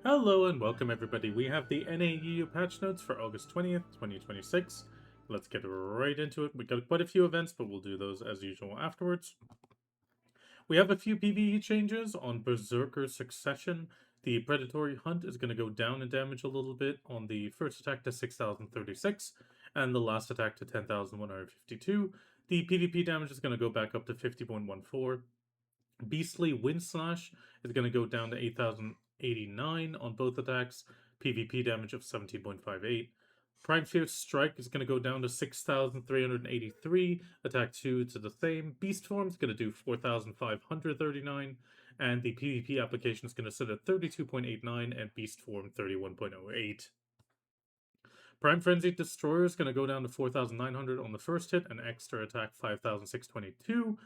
Hello and welcome everybody. We have the NA patch notes for August 20th, 2026. Let's get right into it. We got quite a few events, but we'll do those as usual afterwards. We have a few PvE changes on Berserker Succession. The Predatory Hunt is going to go down in damage a little bit on the first attack to 6,036 and the last attack to 10,152. The PvP damage is going to go back up to 50.14. Beastly Wind Slash is going to go down to 8,089 on both attacks, PvP damage of 17.58. Prime Fierce Strike is going to go down to 6,383, attack 2 to the same. Beast Form is going to do 4,539, and the PvP application is going to sit at 32.89 and Beast Form 31.08. Prime Frenzy Destroyer is going to go down to 4,900 on the first hit, and extra attack 5,622.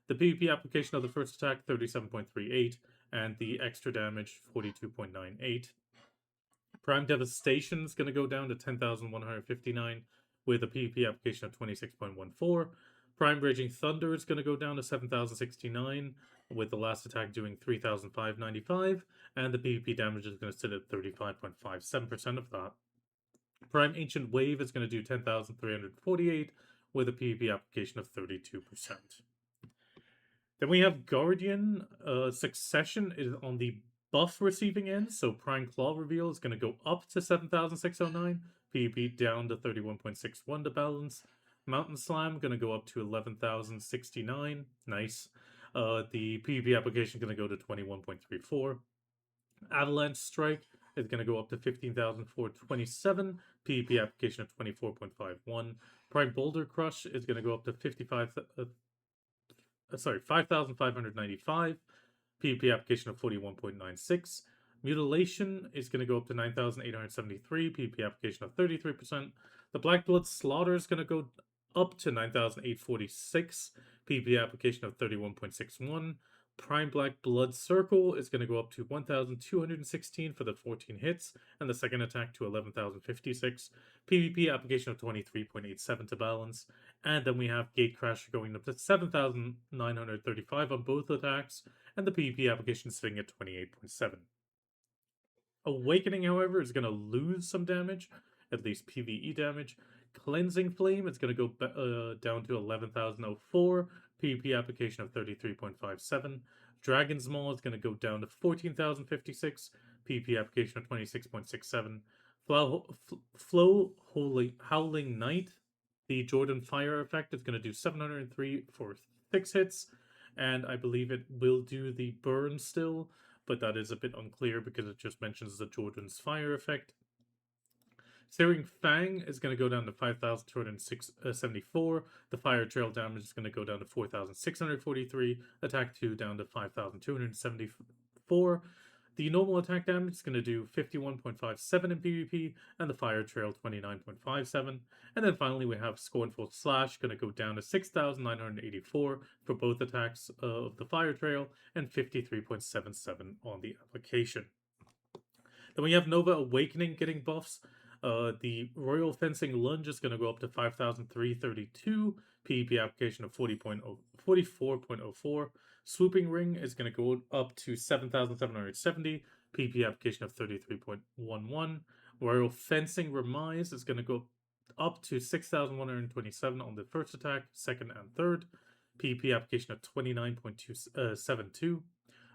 The PvP application of the first attack 37.38, and the extra damage 42.98. Prime Devastation is going to go down to 10,159 with a PvP application of 26.14. Prime Raging Thunder is going to go down to 7,069 with the last attack doing 3,595, and the PvP damage is going to sit at 35.57% of that. Prime Ancient Wave is going to do 10,348 with a PvP application of 32%. Then we have Guardian. Succession is on the buff receiving end, so Prime Claw Reveal is going to go up to 7,609, PvP down to 31.61 to balance. Mountain Slam going to go up to 11,069, nice. The PvP application going to go to 21.34. Avalanche Strike is going to go up to 15,427, PvP application of 24.51. Prime Boulder Crush is going to go up to 5,595, PvP application of 41.96. Mutilation is going to go up to 9,873, PvP application of 33%. The Black Blood Slaughter is going to go up to 9,846, PvP application of 31.61. Prime Black Blood Circle is going to go up to 1,216 for the 14 hits, and the second attack to 11,056. PvP application of 23.87 to balance. And then we have Gatecrasher going up to 7,935 on both attacks, and the PvP application sitting at 28.7. Awakening, however, is going to lose some damage, at least PvE damage. Cleansing Flame is going to go down to 11,004, PvP application of 33.57. Dragon's Maw is going to go down to 14,056, PvP application of 26.67. Flow Howling Knight, the Jordan Fire effect, is going to do 703 for 6 hits, and I believe it will do the burn still, but that is a bit unclear because it just mentions the Jordan's Fire effect. Searing Fang is going to go down to 5,274. The Fire Trail damage is going to go down to 4,643. Attack 2 down to 5,274. The normal attack damage is going to do 51.57 in PvP, and the Fire Trail 29.57. And then finally we have Scornful Slash going to go down to 6,984 for both attacks of the Fire Trail, and 53.77 on the application. Then we have Nova Awakening getting buffs. The Royal Fencing Lunge is going to go up to 5,332, PvP application of 44.04. Swooping Ring is going to go up to 7,770, PvP application of 33.11. Royal Fencing Remise is going to go up to 6,127 on the first attack, second, and third, PvP application of 29.272.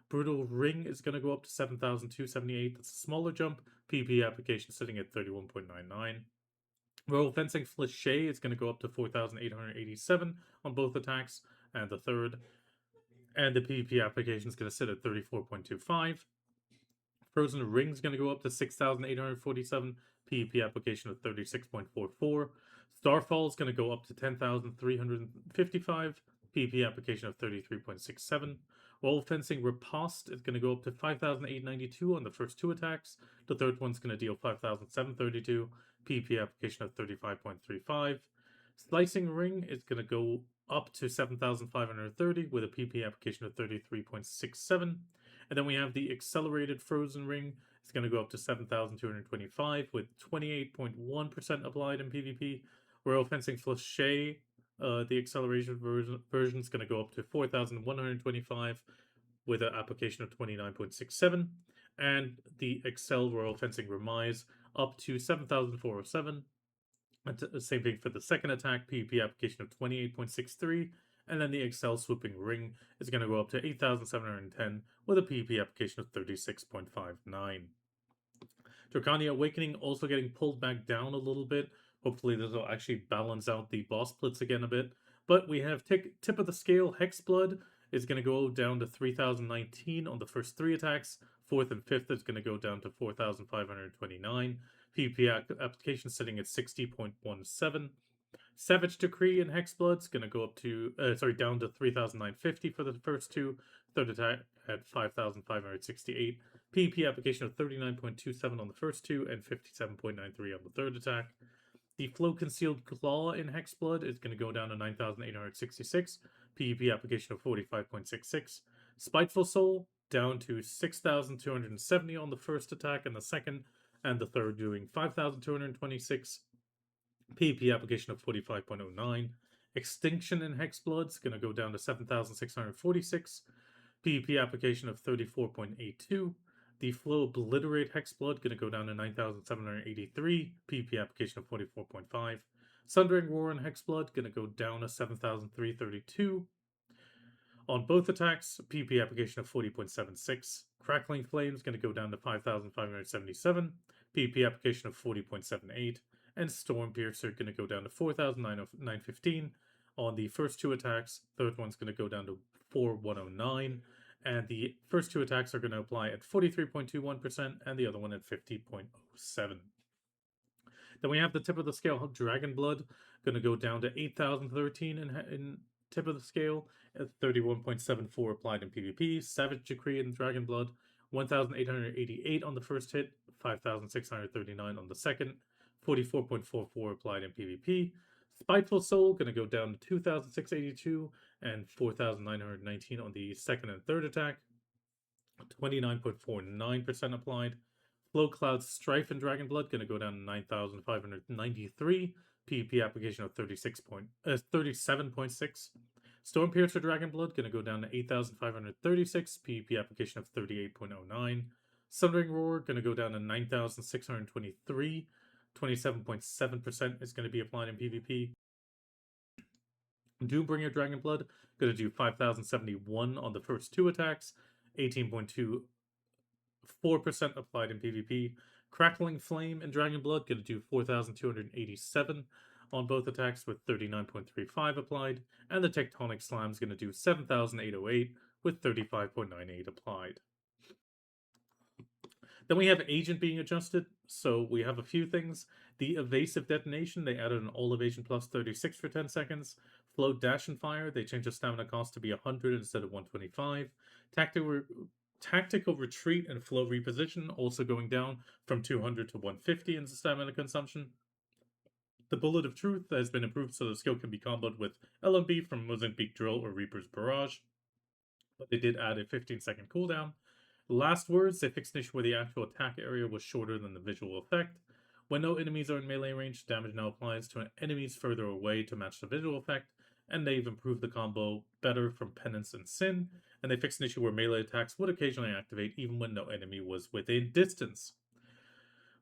Brutal Ring is going to go up to 7,278. That's a smaller jump. PvP application sitting at 31.99. Royal Fencing Flichet is going to go up to 4,887 on both attacks and the third. And the PvP application is going to sit at 34.25. Frozen Ring is going to go up to 6,847. PvP application of 36.44. Starfall is going to go up to 10,355. PvP application of 33.67. Royal Fencing Riposte is going to go up to 5,892 on the first two attacks. The third one's going to deal 5,732. PvP application of 35.35. Slicing Ring is going to go up to 7,530 with a PvP application of 33.67. And then we have the Accelerated Frozen Ring. It's going to go up to 7,225 with 28.1% applied in PvP. Royal Fencing Flichet, the acceleration version is going to go up to 4,125 with an application of 29.67. and the Excel Royal Fencing Remise up to 7,407. Same thing for the second attack, PvP application of 28.63, and then the Excel Swooping Ring is going to go up to 8,710 with a PvP application of 36.59. Drakania Awakening also getting pulled back down a little bit. Hopefully this will actually balance out the boss splits again a bit. But we have tip of the scale, Hexblood is going to go down to 3,019 on the first 3 attacks. 4th and 5th is going to go down to 4,529. PvP application sitting at 60.17. Savage Decree and Hexblood's going to go up to, down to 3,950 for the first 2. Third attack at 5,568. PvP application of 39.27 on the first 2 and 57.93 on the third attack. The Flow Concealed Claw in Hexblood is going to go down to 9,866. PvP application of 45.66. Spiteful Soul down to 6,270 on the first attack and the second, and the third doing 5,226. PvP application of 45.09. Extinction in Hexblood is going to go down to 7,646. PvP application of 34.82. The Flow Obliterate Hexblood going to go down to 9,783. PvP application of 44.5. Sundering Roar in Hexblood going to go down to 7,332. On both attacks, PvP application of 40.76. Crackling Flames going to go down to 5,577. PvP application of 40.78. And Storm Piercer going to go down to 4,915 on the first 2 attacks. Third one's going to go down to 4,109. And the first 2 attacks are going to apply at 43.21% and the other one at 50.07. Then we have the tip of the scale, Dragon Blood, going to go down to 8,013 in tip of the scale, at 31.74 applied in PvP. Savage Decree in Dragon Blood, 1,888 on the first hit, 5,639 on the second, 44.44 applied in PvP. Spiteful Soul going to go down to 2,682 and 4,919 on the second and third attack, 29.49% applied. Flow Cloud Strife and Dragon Blood going to go down to 9,593. PvP application of 37.6. Storm Piercer Dragon Blood going to go down to 8,536. PvP application of 38.09. Sundering Roar going to go down to 9,623. 27.7% is going to be applied in PvP. Doombringer Dragonblood going to do 5,071 on the first 2 attacks, 18.24% applied in PvP. Crackling Flame and Dragonblood going to do 4,287 on both attacks with 39.35 applied, and the Tectonic Slam is going to do 7,808 with 35.98 applied. Then we have Agent being adjusted, so we have a few things. The Evasive Detonation, they added an all evasion plus 36 for 10 seconds. Float Dash and Fire, they changed the stamina cost to be 100 instead of 125. Tactical Retreat and Flow Reposition also going down from 200 to 150 in stamina consumption. The Bullet of Truth has been improved so the skill can be comboed with LMB from Mozambique Drill or Reaper's Barrage, but they did add a 15-second cooldown. Last Words, they fixed an issue where the actual attack area was shorter than the visual effect. When no enemies are in melee range, damage now applies to enemies further away to match the visual effect, and they've improved the combo better from Penance and Sin, and they fixed an issue where melee attacks would occasionally activate even when no enemy was within distance.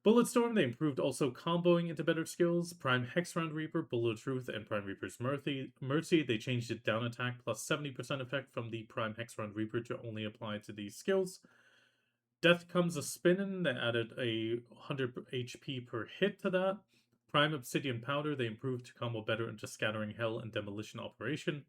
Bulletstorm, they improved also comboing into better skills. Prime Hexround Reaper, Bullet of Truth, and Prime Reaper's Mercy, they changed it down attack plus 70% effect from the Prime Hexround Reaper to only apply to these skills. Death Comes a Spinnin', they added a 100 HP per hit to that. Prime Obsidian Powder, they improved to combo better into Scattering Hell and Demolition Operation.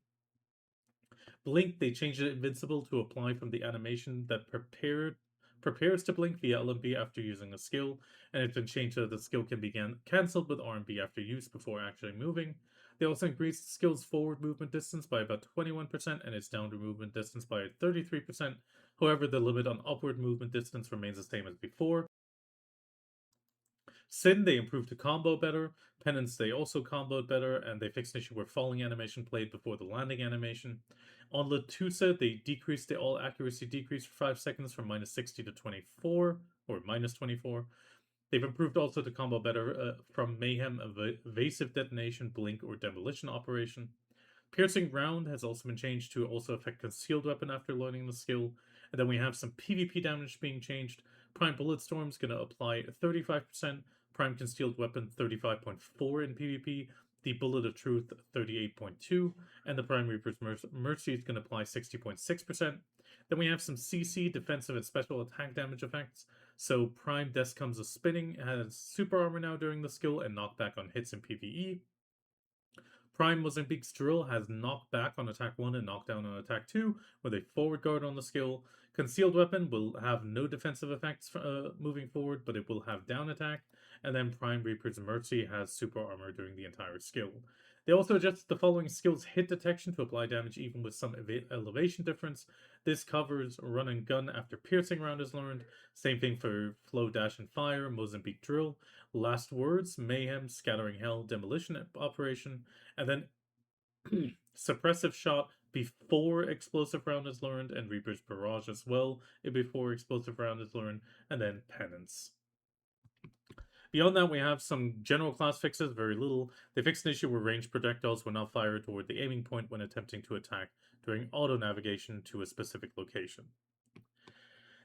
Blink, they changed it invincible to apply from the animation that prepares to blink via LMB after using a skill, and it's been changed so that the skill can be cancelled with RMB after use before actually moving. They also increased the skill's forward movement distance by about 21% and its downward movement distance by 33%. However, the limit on upward movement distance remains the same as before. Sin, they improved to combo better. Penance, they also comboed better, and they fixed an issue where falling animation played before the landing animation. On Latusa, they decreased the all accuracy decrease for 5 seconds from minus 60 to 24, or minus 24. They've improved also to combo better from Mayhem, Evasive Detonation, Blink, or Demolition Operation. Piercing Round has also been changed to also affect Concealed Weapon after learning the skill, And then we have some PvP damage being changed. Prime Bulletstorm's going to apply 35%, Prime Concealed Weapon 35.4 in PvP, the Bullet of Truth 38.2, and the Prime Reaper's Mercy is going to apply 60.6%. Then we have some CC, defensive and special attack damage effects. So Prime Death Comes a Spinning has super armor now during the skill and knockback on hits in PvE. Prime Mozambique's Drill has knockback on attack 1 and knockdown on attack 2 with a forward guard on the skill. Concealed Weapon will have no defensive effects moving forward, but it will have down attack. And then Prime Reaper's Mercy has super armor during the entire skill. They also adjusted the following skills hit detection to apply damage even with some elevation difference. This covers run and gun after piercing round is learned. Same thing for Flow, Dash, and Fire, Mozambique Drill. Last Words, Mayhem, Scattering Hell, Demolition Operation, and then Suppressive Shot before Explosive Round is learned, and Reaper's Barrage as well before Explosive Round is learned, and then Penance. Beyond that, we have some general class fixes, very little. They fixed an issue where ranged projectiles will now fire toward the aiming point when attempting to attack during auto-navigation to a specific location.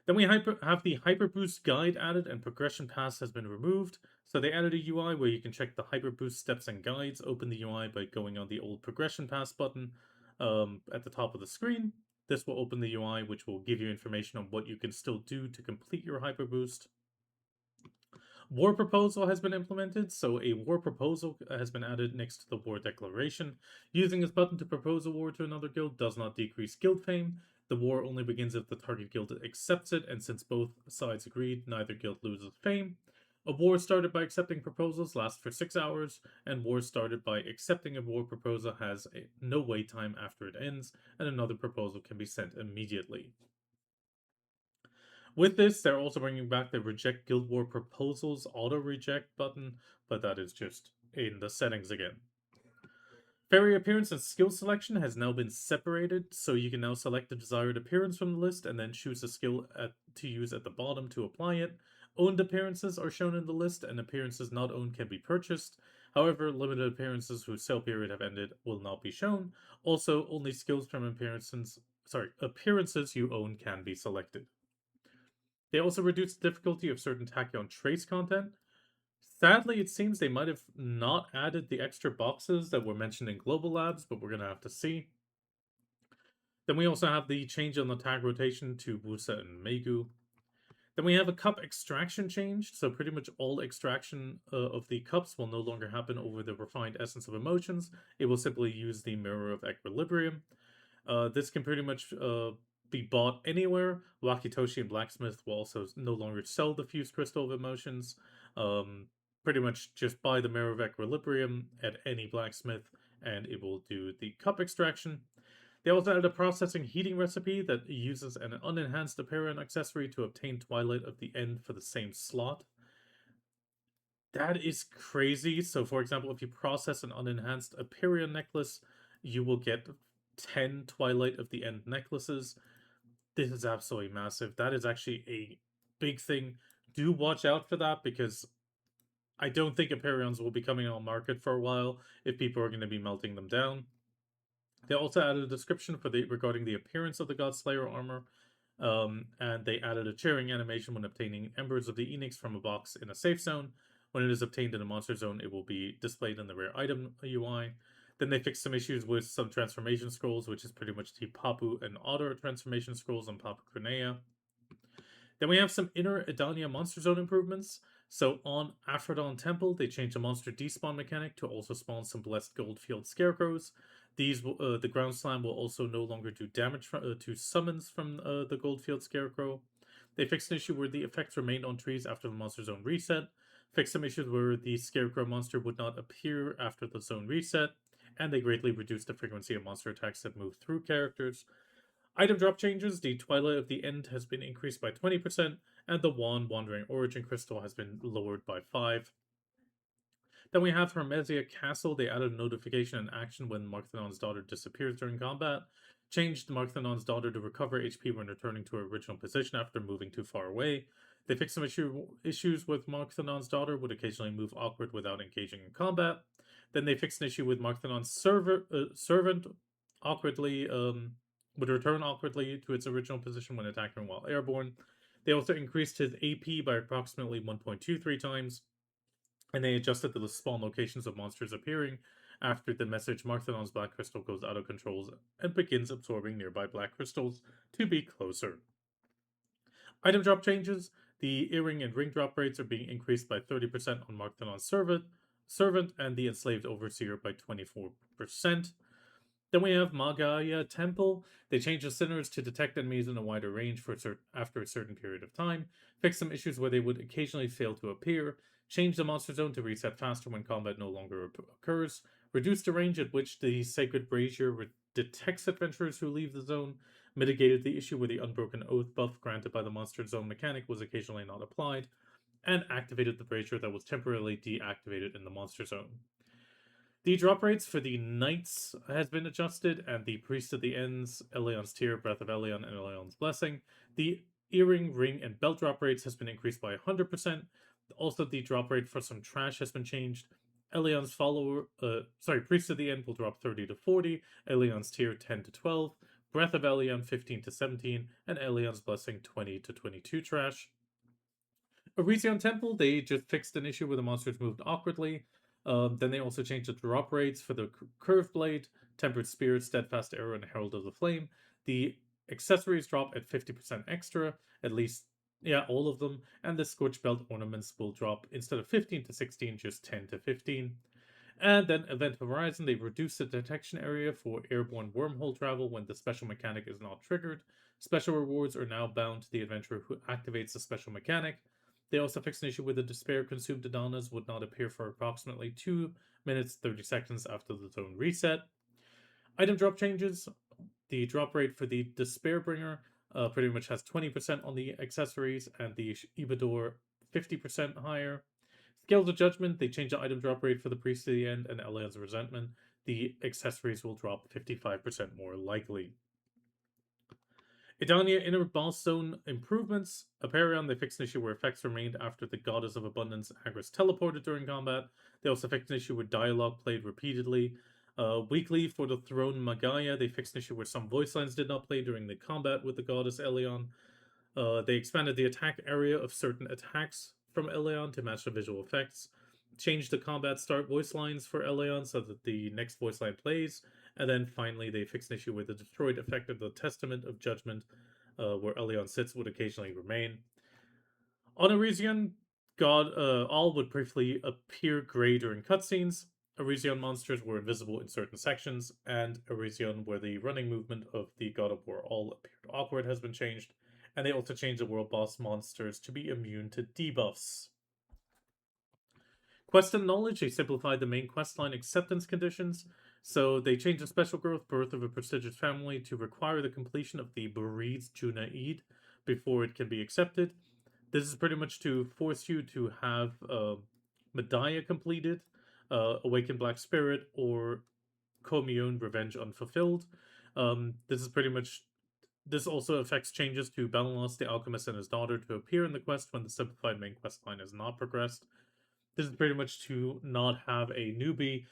Then we have the Hyperboost guide added, and progression pass has been removed. So they added a UI where you can check the Hyperboost steps and guides. Open the UI by going on the old progression pass button at the top of the screen. This will open the UI, which will give you information on what you can still do to complete your Hyperboost. War Proposal has been implemented, so a War Proposal has been added next to the War Declaration. Using this button to propose a war to another guild does not decrease guild fame. The war only begins if the target guild accepts it, and since both sides agreed, neither guild loses fame. A war started by accepting proposals lasts for 6 hours, and war started by accepting a war proposal has no wait time after it ends, and another proposal can be sent immediately. With this, they're also bringing back the Reject Guild War Proposals auto-reject button, but that is just in the settings again. Fairy appearance and skill selection has now been separated, so you can now select the desired appearance from the list and then choose a skill to use at the bottom to apply it. Owned appearances are shown in the list, and appearances not owned can be purchased. However, limited appearances whose sale period have ended will not be shown. Also, only skills from appearances you own can be selected. They also reduced the difficulty of certain Tachyon Trace content. Sadly, it seems they might have not added the extra boxes that were mentioned in Global Labs, but we're going to have to see. Then we also have the change on the tag rotation to Wusa and Megu. Then we have a cup extraction change, so pretty much all extraction of the cups will no longer happen over the refined essence of emotions. It will simply use the mirror of equilibrium. This can pretty much be bought anywhere. Wakitoshi and Blacksmith will also no longer sell the fused crystal of emotions. Pretty much just buy the mirror of equilibrium at any blacksmith and it will do the cup extraction. They also added a processing heating recipe that uses an unenhanced Apparent accessory to obtain Twilight of the End for the same slot. That is crazy. So for example, if you process an unenhanced Aperion necklace, you will get 10 Twilight of the End necklaces. This is absolutely massive. That is actually a big thing. Do watch out for that because I don't think Aperions will be coming on market for a while if people are going to be melting them down. They also added a description regarding the appearance of the Godslayer armor, and they added a cheering animation when obtaining Embers of the Enix from a box in a safe zone. When it is obtained in a monster zone, it will be displayed in the rare item UI. Then they fixed some issues with some transformation scrolls, which is pretty much the Papu and Otter transformation scrolls on Papu Crenea. Then we have some inner Edania monster zone improvements. So on Aphrodon Temple, they changed the monster despawn mechanic to also spawn some blessed Goldfield Scarecrows. These the Ground Slam will also no longer do damage to summons from the Goldfield Scarecrow. They fixed an issue where the effects remained on trees after the monster zone reset. Fixed some issues where the Scarecrow monster would not appear after the zone reset. And they greatly reduced the frequency of monster attacks that move through characters. Item drop changes, the Twilight of the End has been increased by 20%, and the Wandering Origin Crystal has been lowered by 5. Then we have Hermesia Castle. They added a notification and action when Markthanon's daughter disappears during combat. Changed Markthanon's daughter to recover HP when returning to her original position after moving too far away. They fixed some issues with Markthanon's daughter, would occasionally move awkward without engaging in combat. Then they fixed an issue with Markthanon's servant awkwardly would return awkwardly to its original position when attacking while airborne. They also increased his AP by approximately 1.23 times, and they adjusted the spawn locations of monsters appearing after the message Marthanon's Black Crystal goes out of control and begins absorbing nearby black crystals to be closer. Item drop changes. The earring and ring drop rates are being increased by 30% on Marthanon's servant and the enslaved overseer by 24%. Then we have Magaya Temple. They changed the sinners to detect enemies in a wider range after a certain period of time, fixed some issues where they would occasionally fail to appear, changed the monster zone to reset faster when combat no longer occurs, reduced the range at which the Sacred Brazier detects adventurers who leave the zone, mitigated the issue where the Unbroken Oath buff granted by the monster zone mechanic was occasionally not applied, and activated the Brazier that was temporarily deactivated in the monster zone. The drop rates for the Knights has been adjusted, and the Priest of the Ends, Elion's Tear, Breath of Elion, and Elion's Blessing. The earring, ring, and belt drop rates has been increased by 100%. Also, the drop rate for some trash has been changed. Elion's Priest of the End will drop 30 to 40, Elion's Tear 10 to 12, Breath of Elion 15 to 17, and Elion's Blessing 20 to 22 trash. Elysion Temple, they just fixed an issue where the monsters moved awkwardly. Then they also changed the drop rates for the Curved Blade, Tempered Spirit, Steadfast Arrow, and Herald of the Flame. The accessories drop at 50% extra, at least, all of them. And the Scorch Belt ornaments will drop, instead of 15 to 16, just 10 to 15. And then Event Horizon, they reduced the detection area for airborne wormhole travel when the special mechanic is not triggered. Special rewards are now bound to the adventurer who activates the special mechanic. They also fixed an issue where the Despair-consumed Adanas would not appear for approximately 2 minutes 30 seconds after the zone reset. Item drop changes. The drop rate for the Despairbringer pretty much has 20% on the accessories, and the Ibador 50% higher. Scales of Judgment, they changed the item drop rate for the Priest of the End and Elion's Resentment. The accessories will drop 55% more likely. Edania Inner Boss Zone improvements. Aperion, they fixed an issue where effects remained after the Goddess of Abundance Agris teleported during combat. They also fixed an issue where dialogue played repeatedly. Weekly for the Throne Magaya, they fixed an issue where some voice lines did not play during the combat with the Goddess Elion. They expanded the attack area of certain attacks from Elion to match the visual effects. Changed the combat start voice lines for Elion so that the next voice line plays. And then finally, they fixed an issue with the destroyed effect of the Testament of Judgment, where Elion sits would occasionally remain. On Elysion, all would briefly appear gray during cutscenes. Elysion monsters were invisible in certain sections, and Elysion, where the running movement of the God of War all appeared awkward, has been changed. And they also changed the world boss monsters to be immune to debuffs. Quest and Knowledge, they simplified the main questline acceptance conditions. So they changed the special growth Birth of a Prestigious Family to require the completion of the Bereed's Junaid before it can be accepted. This is pretty much to force you to have Medaya completed, Awaken Black Spirit, or Commune Revenge Unfulfilled. This also affects changes to Balanos, the Alchemist, and his daughter to appear in the quest when the simplified main quest line is not progressed. This is pretty much to not have a newbie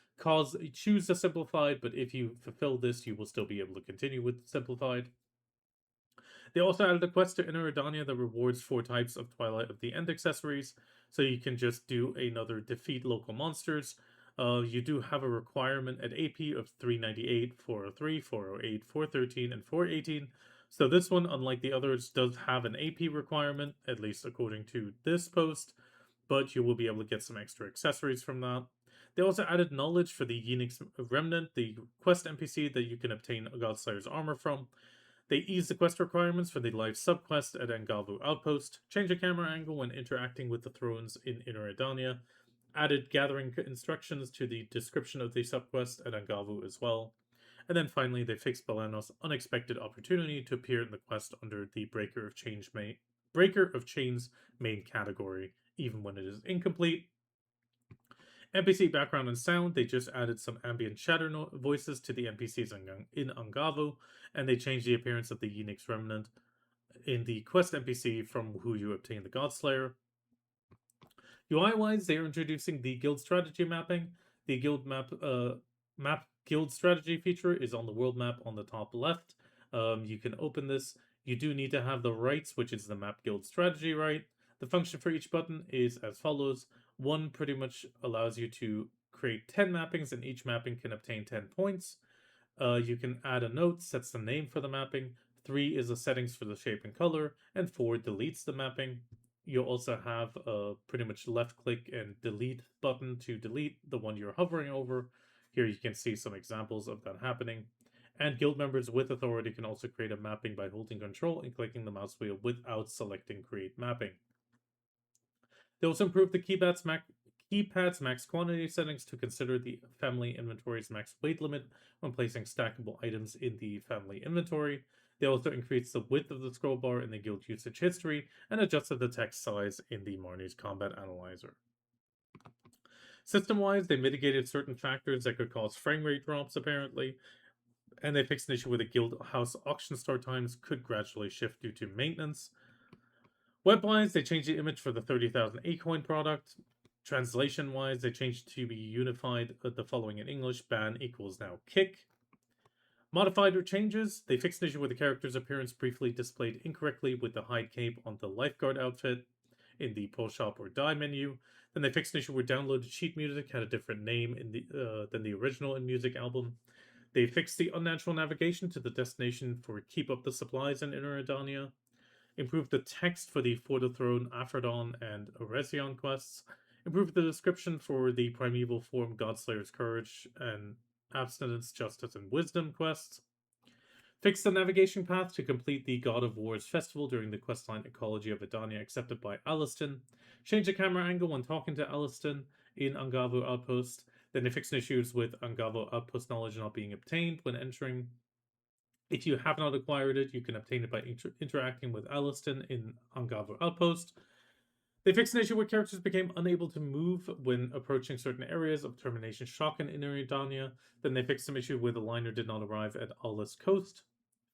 choose the simplified, but if you fulfill this, you will still be able to continue with simplified. They also added a quest to Inner Edania that rewards 4 types of Twilight of the End accessories, so you can just do another defeat local monsters. You do have a requirement at AP of 398, 403, 408, 413, and 418. So this one, unlike the others, does have an AP requirement, at least according to this post, but you will be able to get some extra accessories from that. They also added knowledge for the Unix Remnant, the quest NPC that you can obtain a Godslayer's armor from. They eased the quest requirements for the live subquest at Angavu Outpost, changed the camera angle when interacting with the thrones in Inner Edania, added gathering instructions to the description of the subquest at Angavu as well. And then finally, they fixed Balanos' unexpected opportunity to appear in the quest under the Breaker of Chains main category, even when it is incomplete. NPC background and sound, they just added some ambient chatter voices to the NPCs in Angavu, and they changed the appearance of the Unix Remnant in the quest NPC from who you obtain the Godslayer. UI-wise, they are introducing the guild strategy mapping. The guild map guild strategy feature is on the world map on the top left. You can open this. You do need to have the rights, which is the map guild strategy right. The function for each button is as follows. 1 pretty much allows you to create 10 mappings, and each mapping can obtain 10 points. You can add a note, sets the name for the mapping. 3 is the settings for the shape and color, and 4 deletes the mapping. You'll also have a pretty much left click and delete button to delete the one you're hovering over. Here you can see some examples of that happening. And guild members with authority can also create a mapping by holding control and clicking the mouse wheel without selecting create mapping. They also improved the keypad's max quantity settings to consider the family inventory's max weight limit when placing stackable items in the family inventory. They also increased the width of the scroll bar in the guild usage history and adjusted the text size in the Marnie's combat analyzer. System-wise, they mitigated certain factors that could cause frame rate drops, apparently, and they fixed an issue where the guild house auction start times could gradually shift due to maintenance. Web-wise, they changed the image for the 30,000 A-coin product. Translation-wise, they changed to be unified the following in English. Ban equals now kick. Modified changes, they fixed an issue where the character's appearance briefly displayed incorrectly with the hide cape on the lifeguard outfit in the pull shop or die menu. Then they fixed an issue where downloaded sheet music had a different name in than the original in music album. They fixed the unnatural navigation to the destination for Keep Up the Supplies in Inner Edania. Improved the text for the For the Throne, Aphrodon, and Oresion quests. Improved the description for the Primeval Form, Godslayer's Courage, and Abstinence, Justice, and Wisdom quests. Fixed the navigation path to complete the God of War's festival during the questline Ecology of Edania accepted by Alustin. Changed the camera angle when talking to Alustin in Angavo Outpost. Then they fixed issues with Angavo Outpost knowledge not being obtained when entering. If you have not acquired it, you can obtain it by interacting with Alustin in Angavo Outpost. They fixed an issue where characters became unable to move when approaching certain areas of Termination Shock in Inner Edania. Then they fixed some issue where the liner did not arrive at Aulus Coast.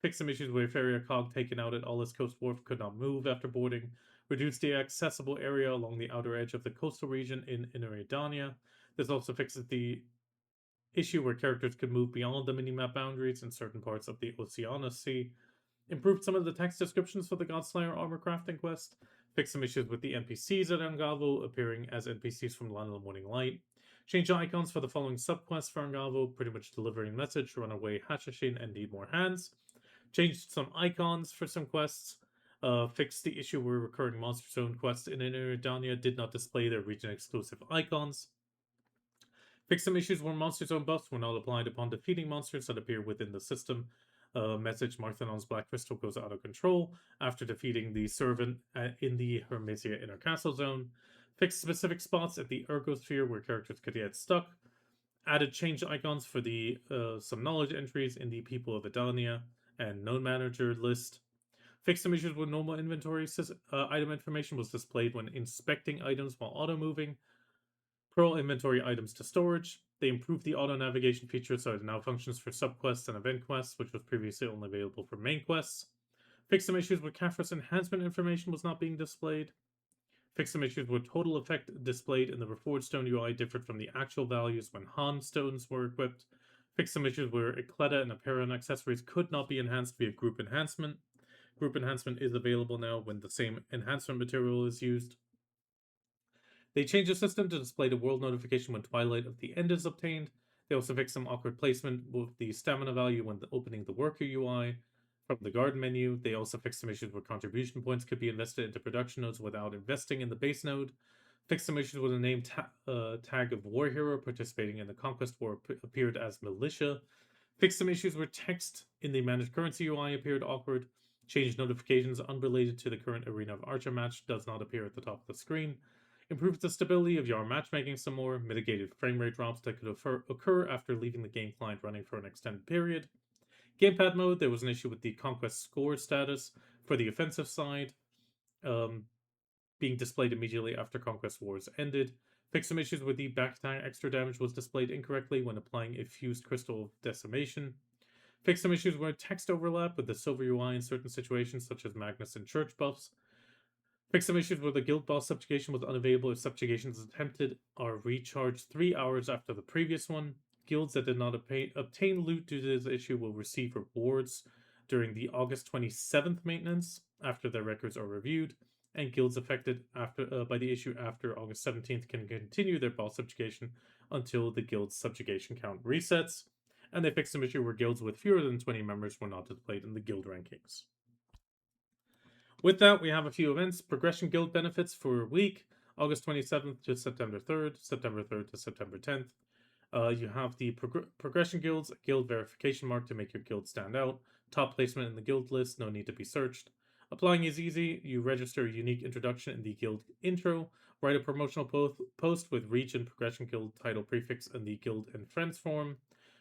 Fixed some issues where Feria Cog taken out at Aulus Coast Wharf could not move after boarding. Reduced the accessible area along the outer edge of the coastal region in Inner Edania. This also fixes the issue where characters could move beyond the minimap boundaries in certain parts of the Oceanus Sea. Improved some of the text descriptions for the Godslayer armor crafting quest. Fixed some issues with the NPCs at Angavo appearing as NPCs from Land of the Morning Light. Changed the icons for the following subquests for Angavo, pretty much delivering message, run away, Hatchashin, and need more hands. Changed some icons for some quests. Fixed the issue where recurring Monster Zone quests in Inner Edania did not display their region-exclusive icons. Fixed some issues where Monster Zone buffs were not applied upon defeating monsters that appear within the system. Message Marthanon's Black Crystal goes out of control after defeating the servant in the Hermesia Inner Castle Zone. Fixed specific spots at the Ergosphere where characters could get stuck. Added change icons for the some knowledge entries in the People of Edania and Known Manager list. Fixed some issues with normal inventory item information was displayed when inspecting items while auto-moving. Pearl inventory items to storage. They improved the auto navigation feature so it now functions for subquests and event quests, which was previously only available for main quests. Fixed some issues where Kaphra's enhancement information was not being displayed. Fixed some issues where total effect displayed in the Reforged Stone UI differed from the actual values when Han stones were equipped. Fixed some issues where Ecleta and apparel and accessories could not be enhanced via group enhancement. Group enhancement is available now when the same enhancement material is used. They changed the system to display the world notification when Twilight of the End is obtained. They also fixed some awkward placement with the stamina value when opening the worker UI from the garden menu. They also fixed some issues where contribution points could be invested into production nodes without investing in the base node. Fixed some issues with the name tag of war hero participating in the Conquest War appeared as militia. Fixed some issues where text in the managed currency UI appeared awkward. Changed notifications unrelated to the current Arena of Archer match does not appear at the top of the screen. Improved the stability of your matchmaking some more, mitigated frame rate drops that could occur after leaving the game client running for an extended period. Gamepad mode, there was an issue with the Conquest score status for the offensive side being displayed immediately after Conquest Wars ended. Fixed some issues with the back attack extra damage was displayed incorrectly when applying a fused Crystal of Decimation. Fixed some issues where text overlap with the Silver UI in certain situations such as Magnus and Church buffs. Fix some issues where the guild boss subjugation was unavailable if subjugations attempted are recharged 3 hours after the previous one. Guilds that did not obtain loot due to this issue will receive rewards during the August 27th maintenance after their records are reviewed, and guilds affected by the issue after August 17th can continue their boss subjugation until the guild's subjugation count resets. And they fixed some issue where guilds with fewer than 20 members were not displayed in the guild rankings. With that, we have a few events. Progression Guild benefits for a week, August 27th to September 3rd, September 3rd to September 10th. You have the Progression Guilds, a guild verification mark to make your guild stand out. Top placement in the guild list, no need to be searched. Applying is easy. You register a unique introduction in the guild intro, write a promotional post with region Progression Guild title prefix in the guild and friends form.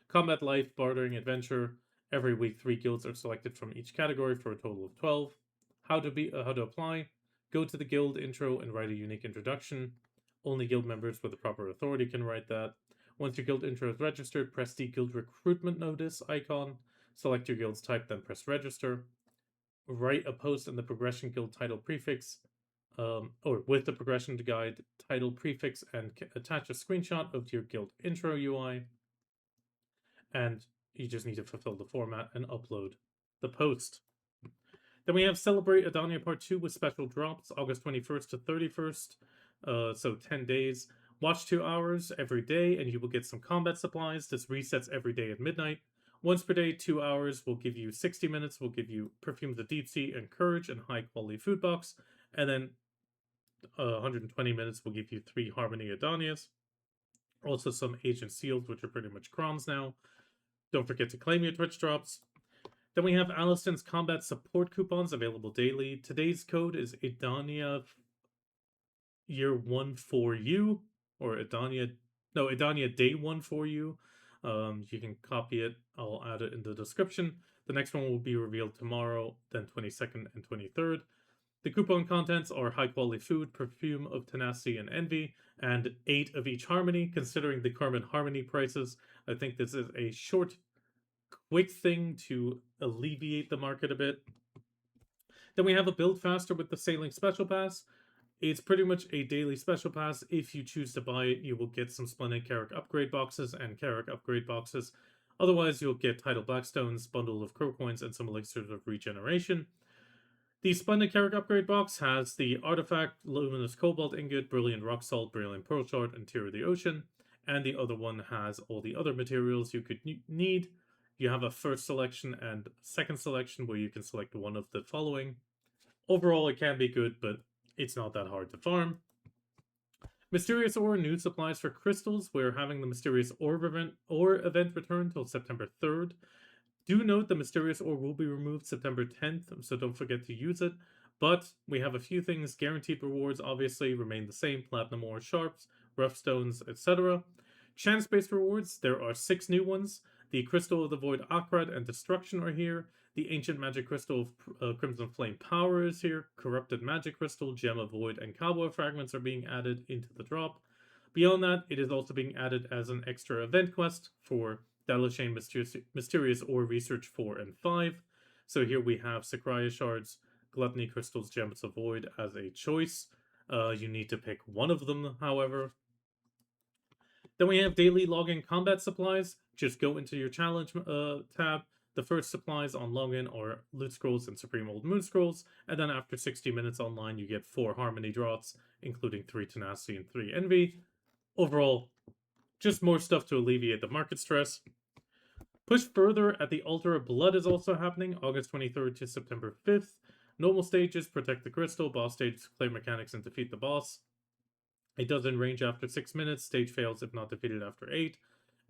Combat life, bartering, adventure. Every week, 3 guilds are selected from each category for a total of 12. How to apply? Go to the guild intro and write a unique introduction. Only guild members with the proper authority can write that. Once your guild intro is registered, press the guild recruitment notice icon. Select your guild's type, then press register. Write a post in the progression guild title prefix, or with the progression guide title prefix, and attach a screenshot of your guild intro UI. And you just need to fulfill the format and upload the post. Then we have Celebrate Edania Part 2 with special drops, August 21st to 31st, so 10 days. Watch 2 hours every day, and you will get some combat supplies. This resets every day at midnight. Once per day, 2 hours will give you 60 minutes, will give you Perfumes of Deep Sea and Courage and High Quality Food Box, and then 120 minutes will give you 3 Harmony Edanias. Also some Agent Seals, which are pretty much crons now. Don't forget to claim your Twitch drops. Then we have Alustin's combat support coupons available daily. Today's code is Edania Year 1 for you, or Edania Day 1 for you. You can copy it. I'll add it in the description. The next one will be revealed tomorrow, then 22nd and 23rd. The coupon contents are high quality food, perfume of tenacity and envy, and 8 of each harmony. Considering the current harmony prices, I think this is a short, quick thing to alleviate the market a bit. Then we have a build faster with the Sailing Special Pass. It's pretty much a daily special pass. If you choose to buy it, you will get some Splendid Carrack upgrade boxes and Carrack upgrade boxes. Otherwise, you'll get Tidal Blackstones, Bundle of Crow Coins, and some Elixirs of Regeneration. The Splendid Carrack upgrade box has the Artifact, Luminous Cobalt Ingot, Brilliant Rock Salt, Brilliant Pearl Shard, and Tear of the Ocean. And the other one has all the other materials you could need. You have a first selection and second selection where you can select one of the following. Overall, it can be good, but it's not that hard to farm. Mysterious Ore new supplies for crystals. We're having the Mysterious Ore event return till September 3rd. Do note the Mysterious Ore will be removed September 10th, so don't forget to use it. But we have a few things. Guaranteed rewards obviously remain the same. Platinum Ore, Sharps, Rough Stones, etc. Chance-based rewards, there are 6 new ones. The Crystal of the Void Akrad and Destruction are here. The Ancient Magic Crystal of Crimson Flame Power is here. Corrupted Magic Crystal, Gem of Void, and Cowboy Fragments are being added into the drop. Beyond that, it is also being added as an extra event quest for Dalashane Mysterious Ore Research 4 and 5. So here we have Sakria Shards, Gluttony Crystals, Gems of Void as a choice. You need to pick one of them, however. Then we have daily login combat supplies. Just go into your challenge tab. The first supplies on login are Loot Scrolls and Supreme Old Moon Scrolls, and then after 60 minutes online, you get 4 Harmony drops, including 3 Tenacity and 3 Envy. Overall, just more stuff to alleviate the market stress. Push further at the Altar of Blood is also happening, August 23rd to September 5th. Normal stages, protect the crystal. Boss stages, clear mechanics and defeat the boss. It does in range after 6 minutes. Stage fails if not defeated after 8.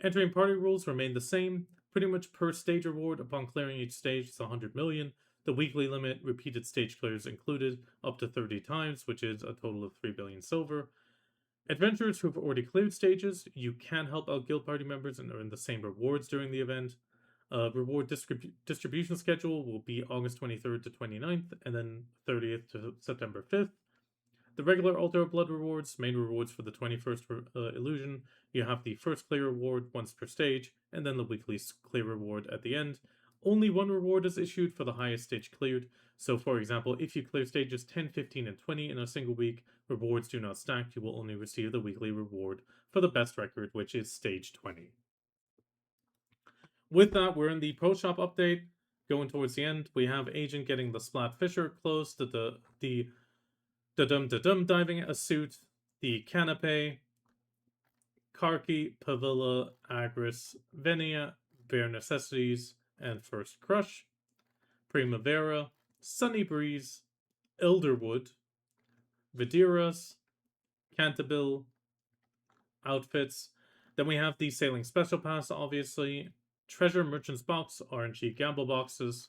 Entering party rules remain the same. Pretty much per stage reward upon clearing each stage is 100 million. The weekly limit, repeated stage clears included, up to 30 times, which is a total of 3 billion silver. Adventurers who've already cleared stages, you can help out guild party members and earn the same rewards during the event. Reward distribution schedule will be August 23rd to 29th, and then 30th to September 5th. The regular Altar of Blood rewards, main rewards for the 21st illusion, you have the first clear reward once per stage, and then the weekly clear reward at the end. Only one reward is issued for the highest stage cleared, so for example, if you clear stages 10, 15, and 20 in a single week, rewards do not stack, you will only receive the weekly reward for the best record, which is stage 20. With that, we're in the Pro Shop update. going towards the end, we have Agent getting the Splat Fisher close to the Dum diving a suit, the Canapé, Karki, Pavilla, Agris, Venia, Bare Necessities, and First Crush, Primavera, Sunny Breeze, Elderwood, Vidiras, Cantabil, outfits. Then we have the Sailing Special Pass, obviously. Treasure Merchant's Box, RNG Gamble Boxes.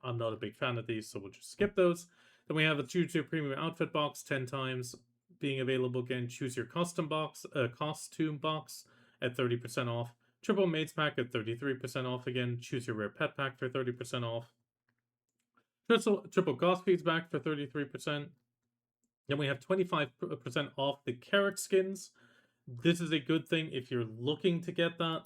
I'm not a big fan of these, so we'll just skip those. Then we have a Choose Your Premium Outfit Box 10 times being available again. Choose Your Costume Box at 30% off. Triple Maids Pack at 33% off again. Choose Your Rare Pet Pack for 30% off. Triple Goth Feeds back for 33%. Then we have 25% off the Carrick skins. This is a good thing if you're looking to get that.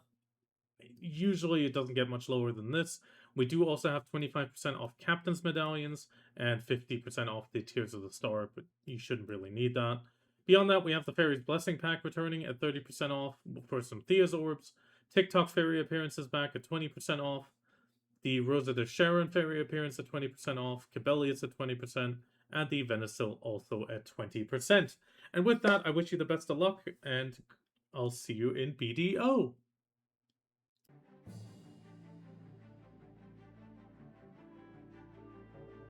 Usually it doesn't get much lower than this. We do also have 25% off Captain's Medallions and 50% off the Tears of the Star, but you shouldn't really need that. Beyond that, we have the Fairy's Blessing Pack returning at 30% off for some Thea's Orbs. TikTok Fairy appearances back at 20% off. The Rosa de Sharon Fairy appearance at 20% off. Cabellius at 20%. And the Venesil also at 20%. And with that, I wish you the best of luck, and I'll see you in BDO.